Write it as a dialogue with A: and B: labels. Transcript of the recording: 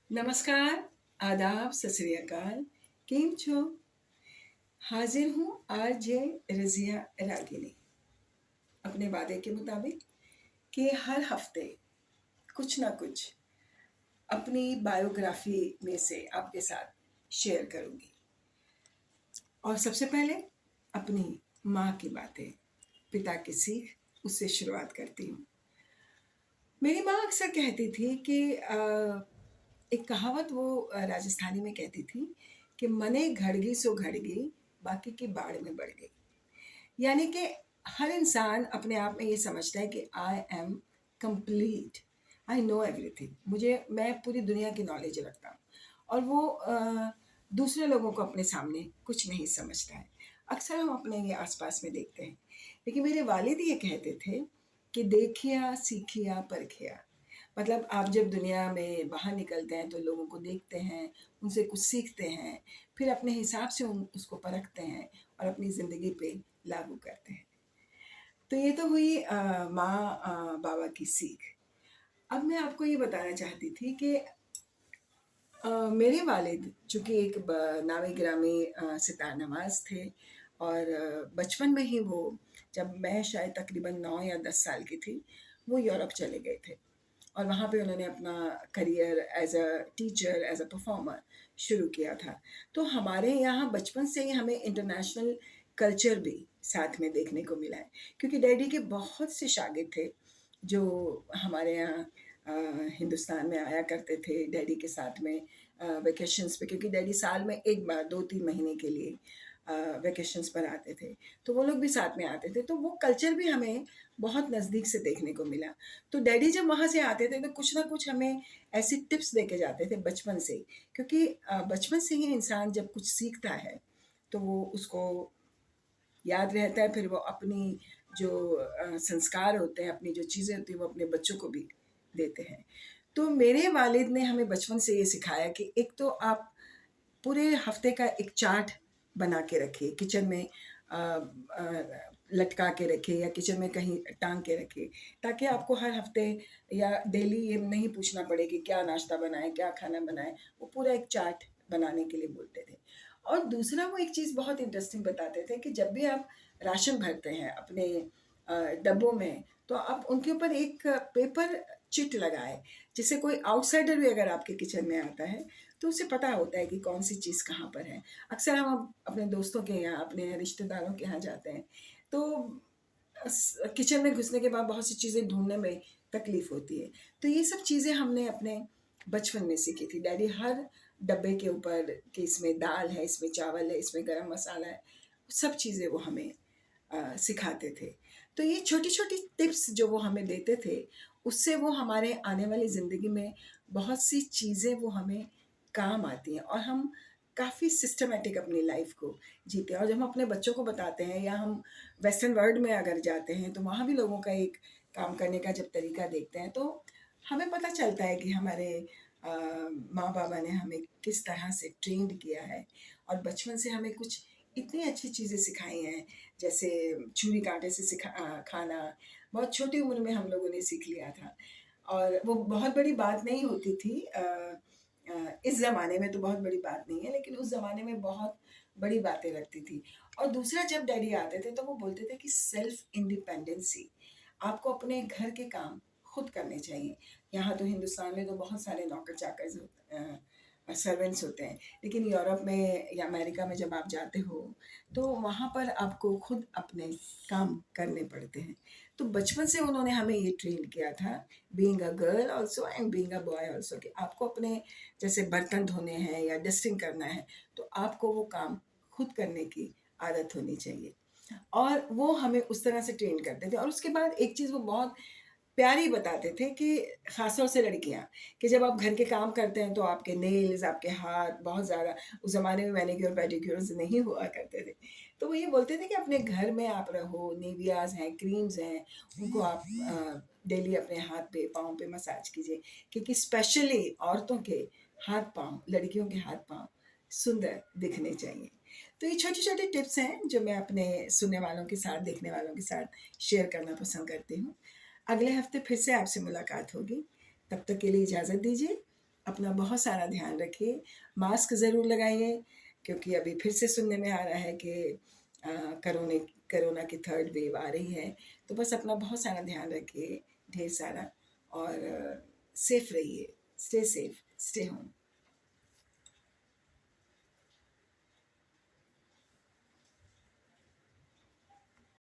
A: नमस्कार, आदाब, सत श्री अकाल। केम छो? हाजिर हूँ आरजे रज़िया रागिनी अपने वादे के मुताबिक कि हर हफ्ते कुछ ना कुछ अपनी बायोग्राफी में से आपके साथ शेयर करूँगी। और सबसे पहले अपनी माँ की बातें, पिता की सीख, उससे शुरुआत करती हूँ। मेरी माँ अक्सर कहती थी कि एक कहावत वो राजस्थानी में कहती थी कि मने घड़गी सो घड़गी, बाकी की बाढ़ में बढ़ गई। यानी कि हर इंसान अपने आप में ये समझता है कि I am complete, I know everything, मैं पूरी दुनिया की नॉलेज रखता हूँ। और वो दूसरे लोगों को अपने सामने कुछ नहीं समझता है। अक्सर हम अपने ये आसपास में देखते हैं। लेकिन मेरे वालिद ये कहते थे कि देखिया सीखिया परखिया। मतलब आप जब दुनिया में बाहर निकलते हैं तो लोगों को देखते हैं, उनसे कुछ सीखते हैं, फिर अपने हिसाब से उसको परखते हैं और अपनी ज़िंदगी पे लागू करते हैं। तो ये तो हुई माँ बाबा की सीख। अब मैं आपको ये बताना चाहती थी कि मेरे वालिद चूँकि एक नामी गिरामी सितार नवाज़ थे और बचपन में ही वो, जब मैं शायद तकरीबन 9 या 10 साल की थी, वो यूरोप चले गए थे और वहाँ पे उन्होंने अपना career as a teacher, as a performer शुरू किया था। तो हमारे यहाँ बचपन से ही हमें इंटरनेशनल कल्चर भी साथ में देखने को मिला है, क्योंकि डैडी के बहुत से शागिर्द थे जो हमारे यहाँ हिंदुस्तान में आया करते थे डैडी के साथ में वेकेशंस पे, क्योंकि डैडी साल में एक बार 2-3 महीने के लिए वेकेशंस पर आते थे। तो वो लोग भी साथ में आते थे, तो वो कल्चर भी हमें बहुत नज़दीक से देखने को मिला। तो डैडी जब वहाँ से आते थे तो कुछ ना कुछ हमें ऐसी टिप्स दे के जाते थे बचपन से ही, क्योंकि बचपन से ही इंसान जब कुछ सीखता है तो वो उसको याद रहता है, फिर वो अपनी जो संस्कार होते हैं, अपनी जो चीज़ें होती हैं, वो अपने बच्चों को भी देते हैं। तो मेरे वालिद ने हमें बचपन से ये सिखाया कि एक तो आप पूरे हफ्ते का एक चार्ट बना के रखिए, किचन में लटका के रखिए या किचन में कहीं टांग के रखिए, ताकि आपको हर हफ्ते या डेली ये नहीं पूछना पड़े कि क्या नाश्ता बनाएं, क्या खाना बनाएं। वो पूरा एक चार्ट बनाने के लिए बोलते थे। और दूसरा वो एक चीज़ बहुत इंटरेस्टिंग बताते थे कि जब भी आप राशन भरते हैं अपने डब्बों में, तो आप उनके ऊपर एक पेपर चिट लगाए, जिससे कोई आउटसाइडर भी अगर आपके किचन में आता है तो उसे पता होता है कि कौन सी चीज़ कहाँ पर है। अक्सर हम अपने दोस्तों के यहाँ, अपने रिश्तेदारों के यहाँ जाते हैं, तो किचन में घुसने के बाद बहुत सी चीज़ें ढूंढने में तकलीफ होती है। तो ये सब चीज़ें हमने अपने बचपन में सीखी थी। डैडी हर डब्बे के ऊपर कि इसमें दाल है, इसमें चावल है, इसमें गरम मसाला है, सब चीज़ें वो हमें सिखाते थे। तो ये छोटी-छोटी टिप्स जो वो हमें देते थे, उससे वो हमारे आने वाली ज़िंदगी में बहुत सी चीज़ें वो हमें काम आती हैं और हम काफ़ी सिस्टमैटिक अपनी लाइफ़ को जीते हैं। और जब हम अपने बच्चों को बताते हैं या हम वेस्टर्न वर्ल्ड में अगर जाते हैं, तो वहाँ भी लोगों का एक काम करने का जब तरीका देखते हैं, तो हमें पता चलता है कि हमारे माँ-बाबा ने हमें किस तरह से ट्रेन्ड किया है और बचपन से हमें कुछ इतनी अच्छी चीज़ें सिखाई हैं, जैसे छुरी काँटे से खाना, बहुत छोटी उम्र में हम लोगों ने सीख लिया था और वो बहुत बड़ी बात नहीं होती थी। इस ज़माने में तो बहुत बड़ी बात नहीं है, लेकिन उस ज़माने में बहुत बड़ी बातें लगती थी। और दूसरा, जब डैडी आते थे तो वो बोलते थे कि सेल्फ इंडिपेंडेंसी, आपको अपने घर के काम खुद करने चाहिए। यहाँ तो हिंदुस्तान में तो बहुत सारे नौकर-चाकर सर्वेंट्स होते हैं, लेकिन यूरोप में या अमेरिका में जब आप जाते हो, तो वहाँ पर आपको खुद अपने काम करने पड़ते हैं। तो बचपन से उन्होंने हमें ये ट्रेन किया था, being a girl also and being a boy also, कि आपको अपने जैसे बर्तन धोने हैं या डस्टिंग करना है, तो आपको वो काम खुद करने की आदत होनी चाहिए। और वो हमें उस तरह से ट्रेन करते थे। और उसके बाद एक चीज़ वो बहुत प्यारी बताते थे कि ख़ासतौर से लड़कियाँ, कि जब आप घर के काम करते हैं तो आपके नेल्स, आपके हाथ बहुत ज़्यादा, उस ज़माने में मैनीक्योर पेडिक्योर्स नहीं हुआ करते थे। तो वो ये बोलते थे कि अपने घर में आप रहो, निवियाज़ हैं, क्रीम्स हैं, उनको आप डेली अपने हाथ पे, पाँव पे मसाज कीजिए, क्योंकि स्पेशली औरतों के हाथ-पाँव, लड़कियों के हाथ-पाँव सुंदर दिखने चाहिए। तो ये छोटी-छोटी टिप्स हैं जो मैं अपने सुनने वालों के साथ, देखने वालों के साथ शेयर करना पसंद करती हूँ। अगले हफ्ते फिर से आपसे मुलाकात होगी। तब तक के लिए इजाज़त दीजिए। अपना बहुत सारा ध्यान रखिए, मास्क ज़रूर लगाइए, क्योंकि अभी फिर से सुनने में आ रहा है कि अ, करोने कोरोना की थर्ड वेव आ रही है। तो बस अपना बहुत सारा ध्यान रखिए, ढेर सारा, और सेफ रहिए। Stay safe, stay home.